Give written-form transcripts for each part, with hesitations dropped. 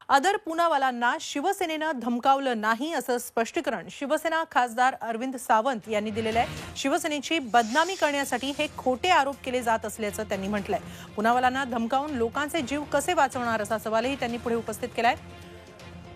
आदर पूनावालांना शिवसेनेनं धमकावलं नाही असं स्पष्टीकरण शिवसेना खासदार अरविंद सावंत यांनी दिलेलं आहे। शिवसेनेची बदनामी करण्यासाठी हे खोटे आरोप केले जात असल्याचं त्यांनी म्हटलंय। पूनावालांना धमकावून लोकांचे जीव कसे वाचवणार असा सवालही त्यांनी पुढे उपस्थित केलाय।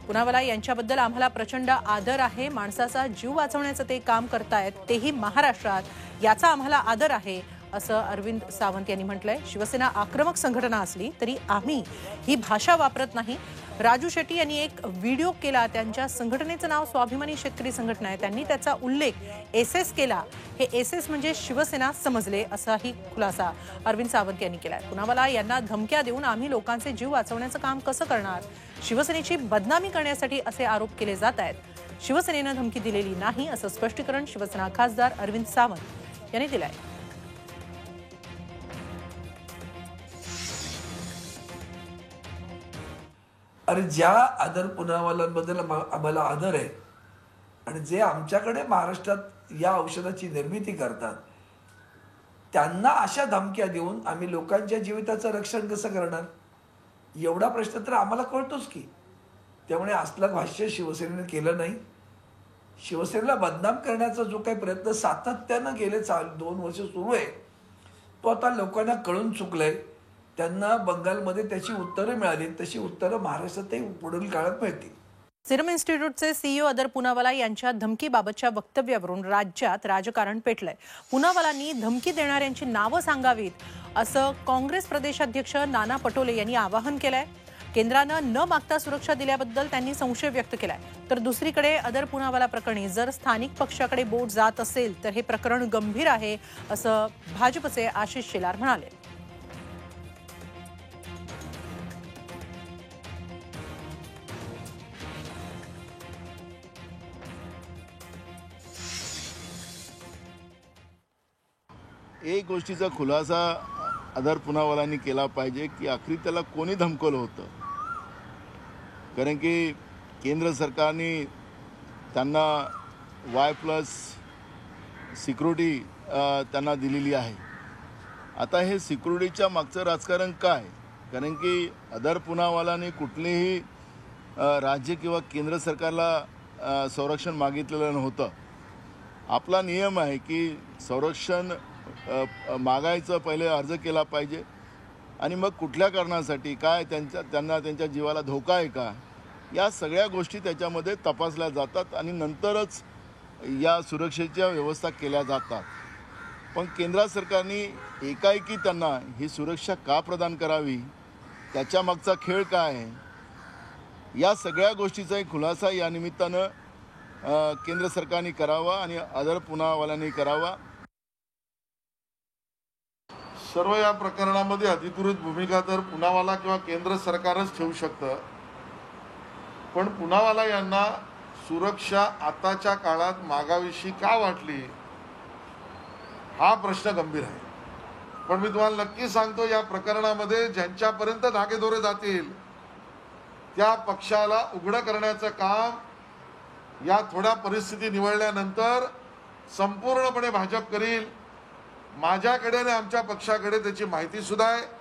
पूनावाला यांच्याबद्दल आम्हाला प्रचंड आदर आहे, माणसाचा जीव वाचवण्याचं ते काम करतायत, तेही महाराष्ट्रात, याचा आम्हाला आदर आहे असं अरविंद सावंत यांनी म्हटलंय। शिवसेना आक्रमक संघटना असली तरी आम्ही ही भाषा वापरत नाही। राजू शेट्टी यांनी एक व्हिडिओ केला, त्यांच्या संघटनेचं नाव स्वाभिमानी शेतकरी संघटना आहे, त्यांनी त्याचा उल्लेख एसएस केला, हे एसएस म्हणजे शिवसेना समजले असाही खुलासा अरविंद सावंत यांनी केलाय। पूनावाला यांना धमक्या देऊन आम्ही लोकांचे जीव वाचवण्याचं काम कसं करणार, शिवसेनेची बदनामी करण्यासाठी असे आरोप केले जात आहेत। शिवसेनेनं धमकी दिलेली नाही असं स्पष्टीकरण शिवसेना खासदार अरविंद सावंत यांनी दिलंय। अरे ज्या आदर पूनावालांबद्दल आम्हाला आदर आहे आणि जे आमच्याकडे महाराष्ट्रात या औषधाची निर्मिती करतात त्यांना अशा धमक्या देऊन आम्ही लोकांच्या जीविताचं रक्षण कसं करणार, एवढा प्रश्न तर आम्हाला कळतोच की। त्यामुळे असलं भाष्य शिवसेनेने केलं नाही। शिवसेनेला बदनाम करण्याचा जो काही प्रयत्न सातत्यानं गेले 2 वर्ष सुरू आहे तो आता लोकांना कळून चुकलंय। त्यांना बंगालमध्ये त्याची उत्तरं मिळाली, तशी उत्तरं महाराष्ट्रातही पुढील काळात मिळतील। सिरम इन्स्टिट्यूटचे सीईओ अदर पूनावाला यांच्या धमकीबाबतच्या वक्तव्यावरून राज्यात राजकारण पेटलंय। पूनावालांनी धमकी देणाऱ्यांची नावं सांगावीत असं काँग्रेस प्रदेशाध्यक्ष नाना पटोले यांनी आवाहन केलंय। केंद्रानं न मागता सुरक्षा दिल्याबद्दल त्यांनी संशय व्यक्त केलाय। तर दुसरीकडे अदर पूनावाला प्रकरणी जर स्थानिक पक्षाकडे बोट जात असेल तर हे प्रकरण गंभीर आहे असं भाजपचे आशिष शेलार म्हणाले। एक गोष्टीचा खुलासा आदर पूनावालांनी केला पाहिजे की आखरी त्याला कोणी धमकवलं होतं। कारण की केंद्र सरकारने त्यांना Y+ सिक्युरिटी त्यांना दिलेली आहे। आता हे सिक्युरिटीच्या मागचं राजकारण काय? कारण की आदर पूनावालांनी कुठलेही राज्य किंवा केंद्र सरकारला संरक्षण मागितलेलं नव्हतं। आपला नियम आहे की संरक्षण मागायचं पहिले अर्ज केला पाहिजे आणि मग कुठल्या कारणासाठी काय त्यांना त्यांच्या जीवाला धोका आहे का, या सगळ्या गोष्टी त्याच्यामध्ये तपासल्या जातात आणि नंतरच या सुरक्षेच्या व्यवस्था केल्या जातात। पण केंद्र सरकारने एकाएकी त्यांना ही सुरक्षा का प्रदान करावी, त्याच्या मागचा खेळ काय आहे, या सगळ्या गोष्टीचा एक खुलासा या निमित्तानं केंद्र सरकारने करावा आणि आदर पूनावालांनी करावा। सर्व या प्रकरणामध्ये अधिकृत भूमिका तर पूनावाला किंवा केंद्र सरकारच ठेवू शकतं, पण पूनावाला यांना सुरक्षा आताच्या काळात मागावीशी का वाटली हा प्रश्न गंभीर आहे। पण मी तुम्हाला नक्की सांगतो, या प्रकरणामध्ये ज्यांच्यापर्यंत धागेदोरे जातील त्या पक्षाला उघड करण्याचं काम या थोड्या परिस्थिती निवळल्यानंतर संपूर्णपणे भाजप करील। माझ्याकडे आणि आमच्या पक्षाकडे त्याची माहिती सुद्धा आहे।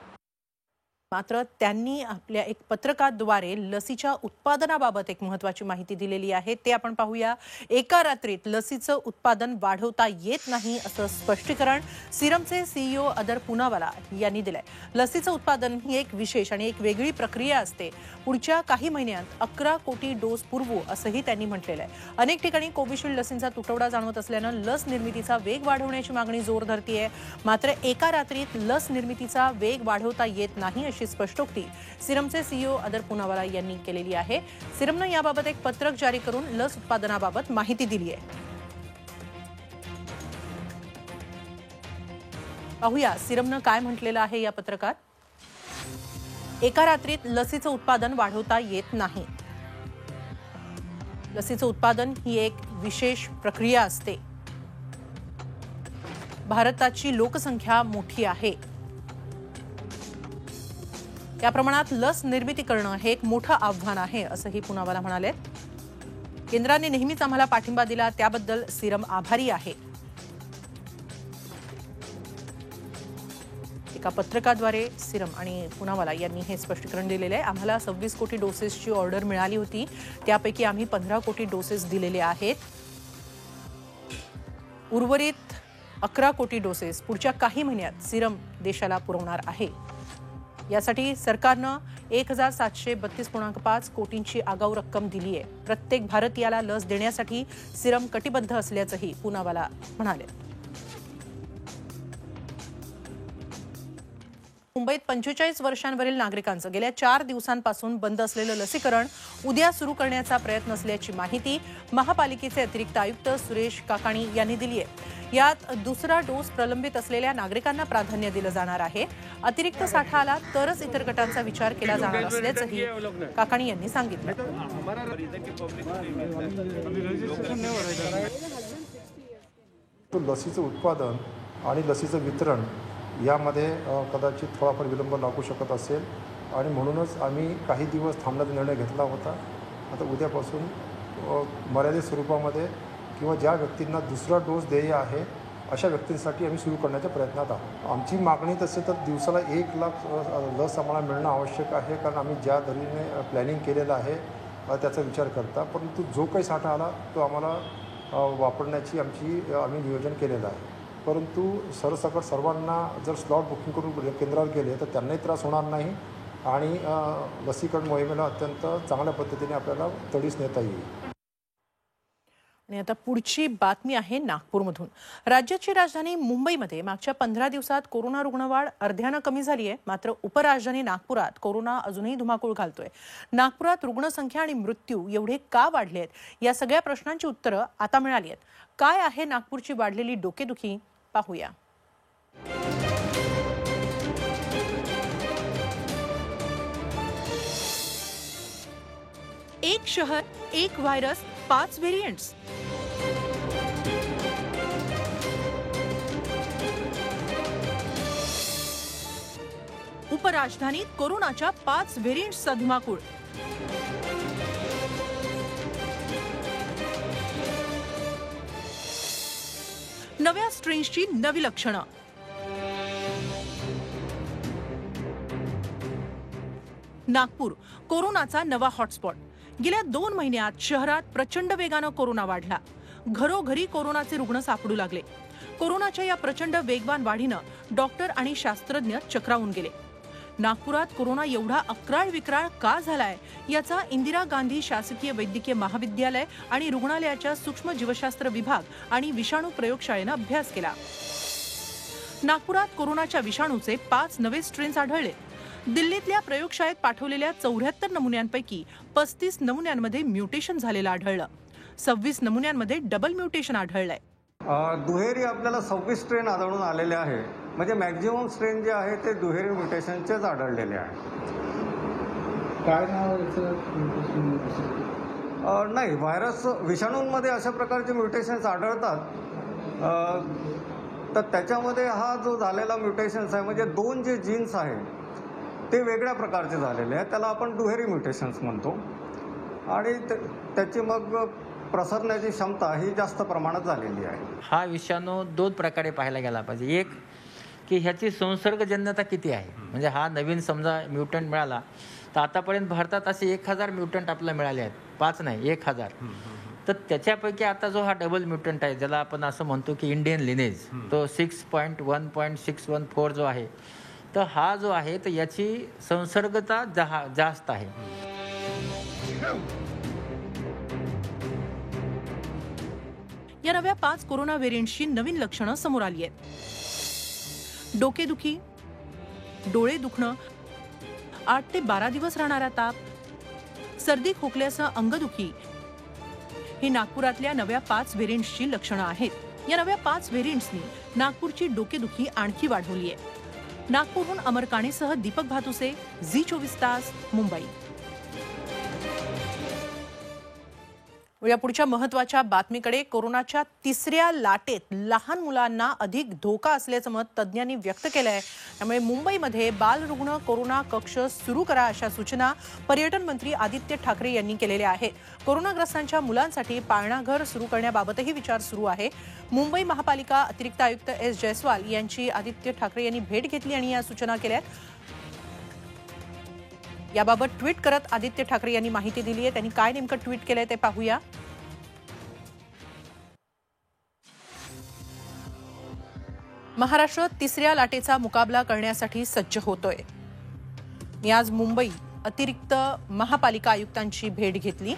मात्र त्यांनी आपल्या एक पत्रकाद्वारे लसीच्या उत्पादनाबाबत एक महत्त्वाची माहिती दिलेली आहे, ते आपण पाहूया। एका रात्रीत लसीचं उत्पादन वाढवता येत नाही असं स्पष्टीकरण सिरमचे सीईओ अदर पूनावाला यांनी दिलंय। लसीचं उत्पादन ही एक विशेष आणि एक वेगळी प्रक्रिया असते, पुढच्या काही महिन्यात 11 कोटी डोस पुरवू असंही त्यांनी म्हटलेलं आहे। अनेक ठिकाणी कोविशिल्ड लसींचा तुटवडा जाणवत असल्यानं लस निर्मितीचा वेग वाढवण्याची मागणी जोर धरतीये। मात्र एका रात्रीत लस निर्मितीचा वेग वाढवता येत नाही अशी स्पष्टोक्ती सिरमचे सीईओ अदर पूनावाला यांनी केलेली आहे। सिरमनं याबाबत एक पत्रक जारी करून लस उत्पादनाबाबत माहिती दिली आहे। पाहूया सिरमनं काय म्हटलेलं आहे या पत्रकात। एका रात्रीत लसीचं उत्पादन वाढवता येत नाही। लसीचं उत्पादन ही एक विशेष प्रक्रिया असते। भारताची लोकसंख्या मोठी आहे, या प्रमाणात लस निर्मिती करणं हे एक मोठं आव्हान आहे असंही पूनावाला म्हणाले। केंद्राने नेहमीच आम्हाला पाठिंबा दिला, त्याबद्दल सिरम आभारी आहे। एका पत्रकाद्वारे सिरम आणि पूनावाला यांनी हे स्पष्टीकरण दिलेले आहे. आम्हाला 26 कोटी डोसेसची ऑर्डर मिळाली होती, त्यापैकी आम्ही 15 कोटी डोसेस दिलेले आहेत. उर्वरित 11 कोटी डोसेस पुढच्या काही महिन्यात सिरम देशाला पुरवणार आहे. यासाठी सरकारनं 1732.5 कोटींची आगाऊ रक्कम दिली आहे. प्रत्येक भारतीयाला लस देण्यासाठी सिरम कटिबद्ध असल्याचंही पूनावाला म्हणाले. मुंबईत 45 वर्षांवरील नागरिकांचं गेल्या 4 दिवसांपासून बंद असलेलं लसीकरण उद्या सुरू करण्याचा प्रयत्न असल्याची माहिती महापालिकेचे अतिरिक्त आयुक्त सुरेश काकाणी यांनी दिली आहे. यात दुसरा डोस प्रलंबित असलेल्या नागरिकांना प्राधान्य दिलं जाणार आहे. अतिरिक्त साठा आला तरच इतर गटांचा विचार केला जाणार असल्याचंही काकाणी यांनी सांगितलं. लसीचं उत्पादन आणि लसीचं वितरण यामध्ये कदाचित थोडाफार विलंब लागू शकत असेल आणि म्हणूनच आम्ही काही दिवस थांबण्याचा निर्णय घेतला होता. आता उद्यापासून मर्यादित स्वरूपामध्ये किंवा ज्या व्यक्तींना दुसरा डोस देय आहे अशा व्यक्तींसाठी आम्ही सुरू करण्याच्या प्रयत्नात आहोत. आमची मागणी तसे तर दिवसाला 1 लाख लस आम्हाला मिळणं आवश्यक आहे, कारण आम्ही ज्या दरीने प्लॅनिंग केलेलं आहे त्याचा विचार करता. परंतु जो काही साठा आला तो आम्हाला वापरण्याची आम्ही नियोजन केलेलं आहे. परंतु सरसकट सर्वांना जर स्लॉट बुकिंग करून केंद्रावर गेले तर त्यांनाही त्रास होणार नाही आणि लसीकरण मोहिमेला अत्यंत चांगल्या पद्धतीने आपल्याला तडीस नेता येईल. आणि आता पुढची बातमी आहे नागपूरमधून. राज्याची राजधानी मुंबईमध्ये मागच्या 15 दिवसात कोरोना रुग्णवाढ अर्ध्यानं कमी झाली आहे. मात्र उपराजधानी नागपुरात कोरोना अजूनही धुमाकूळ घालतोय. नागपुरात रुग्णसंख्या आणि मृत्यू एवढे का वाढले आहेत या सगळ्या प्रश्नांची उत्तरं आता मिळाली आहेत. काय आहे नागपूरची वाढलेली डोकेदुखी पाहूया. एक शहर, एक व्हायरस, 5 व्हेरियंट्स. उपराजधानीत कोरोनाच्या 5 व्हेरियंट्सचा धुमाकूळ. नव्या स्ट्रेन्सची नवी लक्षणं. नागपूर कोरोनाचा नवा हॉटस्पॉट. गेल्या 2 महिन्यात शहरात प्रचंड वेगानं कोरोना वाढला. घरोघरी कोरोनाचे रुग्ण सापडू लागले. कोरोनाच्या या प्रचंड वेगवान वाढीनं डॉक्टर आणि शास्त्रज्ञ चक्रावून गेले. नागपुरात कोरोना एवढा अक्राळ विक्राळ का झालाय याचा इंदिरा गांधी शासकीय वैद्यकीय महाविद्यालय आणि रुग्णालयाच्या सूक्ष्म जीवशास्त्र विभाग आणि विषाणू प्रयोगशाळेनं अभ्यास केला. नागपुरात कोरोनाच्या विषाणूचे 5 नवे स्ट्रेन्स आढळले. दिल्लीतल्या प्रयोगशाळेत पाठवलेल्या 74 नमुन्यांपैकी 35 नमुन्यांमध्ये म्युटेशन झालेलं आढळलं. 26 नमुन्यांमध्ये डबल म्युटेशन आढळलंय. दुहेरी आपल्याला 26 स्ट्रेन आढळून आलेले आहे. म्हणजे मॅक्झिमम स्ट्रेन जे आहे ते दुहेरी म्युटेशनचेच आढळलेले आहे. काय नाव नाही, व्हायरस विषाणूंमध्ये अशा प्रकारचे म्युटेशन्स आढळतात. तर त्याच्यामध्ये हा जो झालेला म्युटेशन्स आहे म्हणजे 2 जे जीन्स आहे ते वेगळ्या प्रकारचे झालेले आहेत. त्याला आपण दुहेरी म्युटेशन्स म्हणतो आणि त्याची मग प्रसरण्याची क्षमता ही जास्त प्रमाणात झालेली आहे. हा विषाणू 2 प्रकारे पाहायला गेला पाहिजे. एक की ह्याची संसर्गजन्यता किती आहे. म्हणजे हा नवीन समजा म्युटंट मिळाला तर आतापर्यंत भारतात असे 1000 म्युटंट आपल्याला मिळाले आहेत. 5 नाही 1000. तर त्याच्यापैकी आता जो हा डबल म्युटंट आहे ज्याला आपण असं म्हणतो की इंडियन लिनेज तो 6.1.614 जो आहे तर हा जो आहे तर याची संसर्गता जास्त आहे. या नव्या 5 कोरोना व्हेरियंटची नवीन लक्षणं समोर आली आहेत. डोकेदुखी, डोळे दुखणं, 8 ते 12 दिवस राहणारा ताप, सर्दी खोकल्यासह अंगदुखी ही नागपुरातल्या नव्या 5 व्हेरियंट्सची लक्षणं आहेत. या नव्या 5 व्हेरियंट्सनी नागपूरची डोकेदुखी आणखी वाढवली आहे. नागपूरहून अमर काणेसह दीपक भातुसे, झी 24 तास, मुंबई. या पुढच्या महत्त्वाच्या बातमीकडे. कोरोनाच्या तिसऱ्या लाटेत लहान मुलांना अधिक धोका असल्याचं मत तज्ज्ञांनी व्यक्त केलं आहे. त्यामुळे मुंबईमध्ये बालरुग्ण कोरोना कक्ष सुरू करा अशा सूचना पर्यटन मंत्री आदित्य ठाकरे यांनी केलेल्या आहे. कोरोनाग्रस्तांच्या मुलांसाठी पाळणाघर सुरू करण्याबाबतही विचार सुरू आहे. मुंबई महापालिका अतिरिक्त आयुक्त एस जयस्वाल यांची आदित्य ठाकरे यांनी भेट घेतली आणि या सूचना केल्या. याबाबत ट्विट करत आदित्य ठाकरे यांनी माहिती दिली आहे. त्यांनी काय नेमकं ट्विट केलंय ते पाहूया. महाराष्ट्र तिसऱ्या लाटेचा मुकाबला करण्यासाठी सज्ज होतोय. मी आज मुंबई अतिरिक्त महापालिका आयुक्तांची भेट घेतली.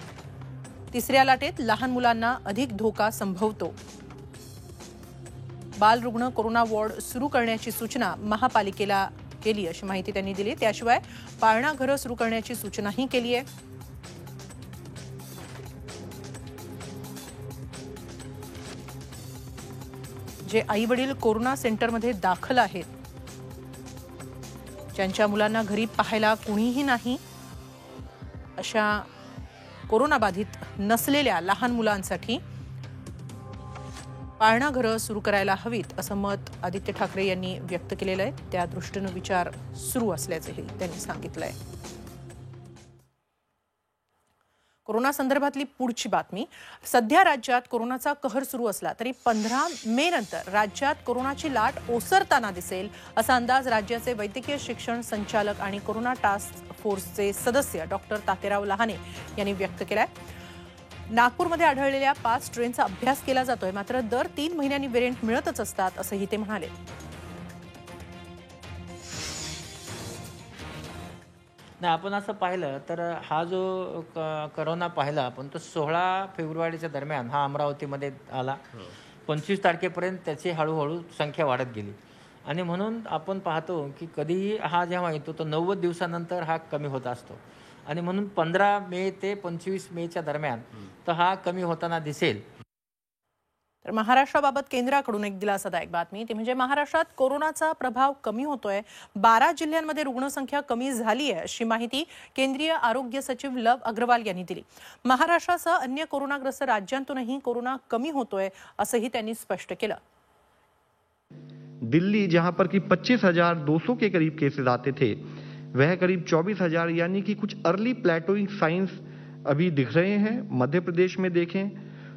तिसऱ्या लाटेत लहान मुलांना अधिक धोका संभवतो. बालरुग्ण कोरोना वॉर्ड सुरू करण्याची सूचना महापालिकेला केली अशी माहिती त्यांनी दिली. त्याशिवाय पाळणाघरं सुरू करण्याची सूचनाही केली आहे. जे आई वडील कोरोना सेंटरमध्ये दाखल आहेत, ज्यांच्या मुलांना घरी पाहायला कुणीही नाही, अशा कोरोनाबाधित नसलेल्या लहान मुलांसाठी पाळणाघरं सुरू करायला हवीत असं मत आदित्य ठाकरे यांनी व्यक्त केलेलं आहे. त्या दृष्टीनं विचार सुरू असल्याचंही त्यांनी सांगितलंय. कोरोना संदर्भातली पुढची बातमी. सध्या राज्यात कोरोनाचा कहर सुरू असला तरी 15 मे नंतर राज्यात कोरोनाची लाट ओसरताना दिसेल असा अंदाज राज्याचे वैद्यकीय शिक्षण संचालक आणि कोरोना टास्क फोर्सचे सदस्य डॉक्टर तातेराव लहाने यांनी व्यक्त केलाय. नागपूरमध्ये आढळलेल्या 5 ट्रेनचा अभ्यास केला जातोय, मात्र दर 3 महिन्यांनी व्हेरियंट मिळतच असतात असंही ते म्हणाले. नाही, आपण असं पाहिलं तर हा जो करोना पाहिला आपण तो 16 फेब्रुवारीच्या दरम्यान हा अमरावतीमध्ये आला. 25 तारखेपर्यंत त्याची हळूहळू संख्या वाढत गेली आणि म्हणून आपण पाहतो की कधीही हा जेव्हा येतो तो 90 दिवसानंतर हा कमी होत असतो आणि म्हणून 15 मे ते 25 मेच्या दरम्यान तर हा कमी होताना दिसेल. तर महाराष्ट्राबाबत केंद्राकडून एक दिलासादायक बातमी, ती म्हणजे महाराष्ट्रात कोरोनाचा प्रभाव कमी होतोय. 12 जिल्ह्यांमध्ये रुग्णसंख्या कमी झाली आहे अशी माहिती केंद्रीय आरोग्य सचिव लव अग्रवाल यांनी दिली. महाराष्ट्रासह अन्य कोरोनाग्रस्त राज्यांतूनही कोरोना कमी होतोय असंही त्यांनी स्पष्ट केलं. दिल्ली जहां पर कि 25,200 के करीब केसेस आते थे, वह करीब 24,000 यानी कि कुछ अर्ली प्लेटोइंग साइंस अभी दिख रहे हैं. मध्य प्रदेश में देखें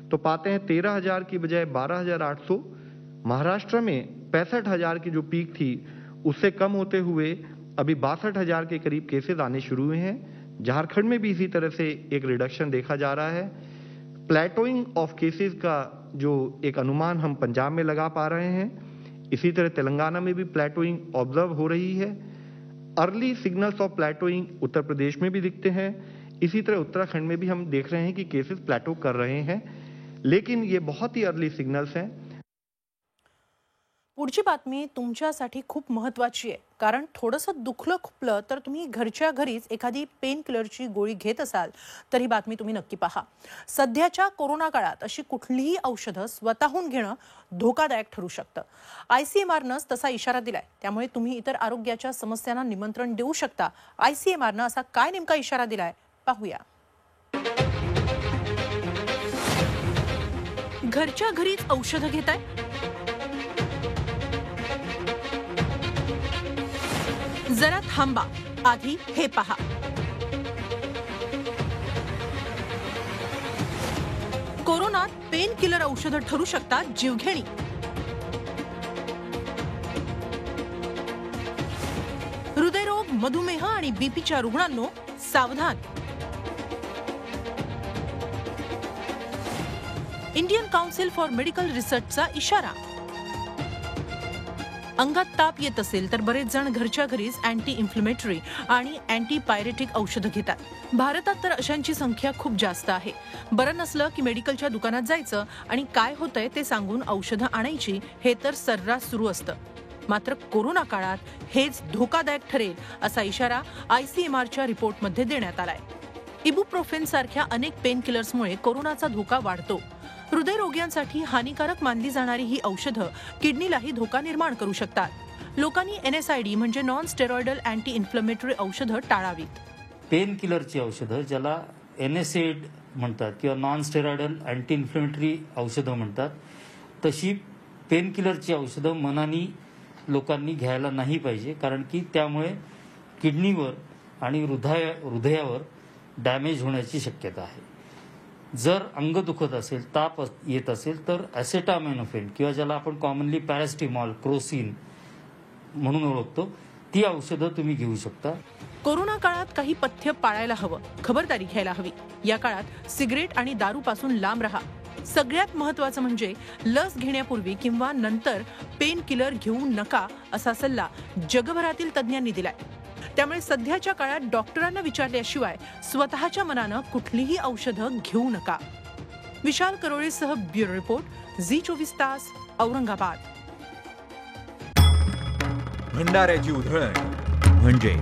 तो पाते हैं 13,000 की बजाय 12,800. महाराष्ट्र में 65,000 की जो पीक थी उससे कम होते हुए अभी 62,000 के करीब केसेस आने शुरू हुए हैं. झारखंड में भी इसी तरह से एक रिडक्शन देखा जा रहा है. प्लेटोइंग ऑफ केसेस का जो एक अनुमान हम पंजाब में लगा पा रहे हैं, इसी तरह तेलंगाना में भी प्लेटोइंग ऑब्जर्व हो रही है. Early signals of प्लेटोइंग Uttar Pradesh में भी दिखते हैं. इसी तरह उत्तराखंड में भी हम देख रहे हैं कि केसेस प्लेटो कर रहे हैं, लेकिन ये बहुत ही अर्ली सिग्नल्स हैं. पुढची बातमी तुमच्यासाठी खूप महत्त्वाची आहे, कारण थोडंसं दुखलं खुपलं तर तुम्ही घरच्या घरीच एखादी पेन किलरची गोळी घेत असाल तर ही बातमी तुम्ही नक्की पहा. सध्याच्या कोरोना काळात अशी कुठलीही औषधं स्वतःहून घेणं धोकादायक ठरू शकतं. ICMRनं तसा इशारा दिलाय. त्यामुळे तुम्ही इतर आरोग्याच्या समस्यांना निमंत्रण देऊ शकता. ICMRनं असा काय नेमका इशारा दिलाय पाहूया. घरच्या घरीच औषधं घेताय, जरा थांबा, आधी हे पहा. कोरोनात पेन किलर औषधं ठरू शकतात जीवघेणी. हृदयरोग, मधुमेह आणि बीपीच्या रुग्णांनो सावधान. इंडियन काउन्सिल फॉर मेडिकल रिसर्चचा इशारा. अंगात ताप येत असेल तर बरेच जण घरच्या घरीच अँटी इन्फ्लेमेटरी आणि अँटीपायरेटिक औषधं घेतात. भारतात तर अशांची संख्या खूप जास्त आहे. बरं नसलं की मेडिकलच्या दुकानात जायचं आणि काय होतंय ते सांगून औषधं आणायची, हे तर सर्रास सुरू असतं. मात्र कोरोना काळात हेच धोकादायक ठरेल असा इशारा ICMRच्या रिपोर्टमध्ये देण्यात आलाय. इबुप्रोफेन सारख्या अनेक पेन किलर्समुळे कोरोनाचा धोका वाढतो. हृदयरोग्यांसाठी हानिकारक मानली जाणारी ही औषधं किडनीलाही धोका निर्माण करू शकतात. लोकांनी NSAID म्हणजे नॉन स्टेरॉइडल अँटी इन्फ्लेमेटरी औषधं टाळावीत. पेन किलरची औषधं ज्याला NSAID म्हणतात किंवा नॉन स्टेरॉइडल अँटी इन्फ्लेमेटरी औषधं म्हणतात, तशी पेन किलरची औषधं मनानी लोकांनी घ्यायला नाही पाहिजे, कारण की त्यामुळे किडनीवर आणि हृदयावर डॅमेज होण्याची शक्यता आहे. जर अंग दुखत असेल, ताप येत असेल तर ॲसेटामिनोफेन किंवा ज्याला आपण कॉमनली पॅरास्टिमॉल, क्रोसिन म्हणून ओळखतो, ती औषधं तुम्ही घेऊ शकता. कोरोना काळात काही पथ्य पाळायला हवं, खबरदारी घ्यायला हवी. या काळात सिगरेट आणि दारूपासून लांब राहा. सगळ्यात महत्त्वाचं म्हणजे लस घेण्यापूर्वी किंवा नंतर पेन किलर घेऊ नका असा सल्ला जगभरातील तज्ज्ञांनी दिलाय. त्यामुळे सध्याच्या काळात डॉक्टरांना विचारल्याशिवाय स्वतःच्या मनानं कुठलीही औषधं घेऊ नका. विशाल करोळेसह ब्युरो रिपोर्ट, झी 24 तास, औरंगाबाद. भंडाऱ्याची उधळण म्हणजे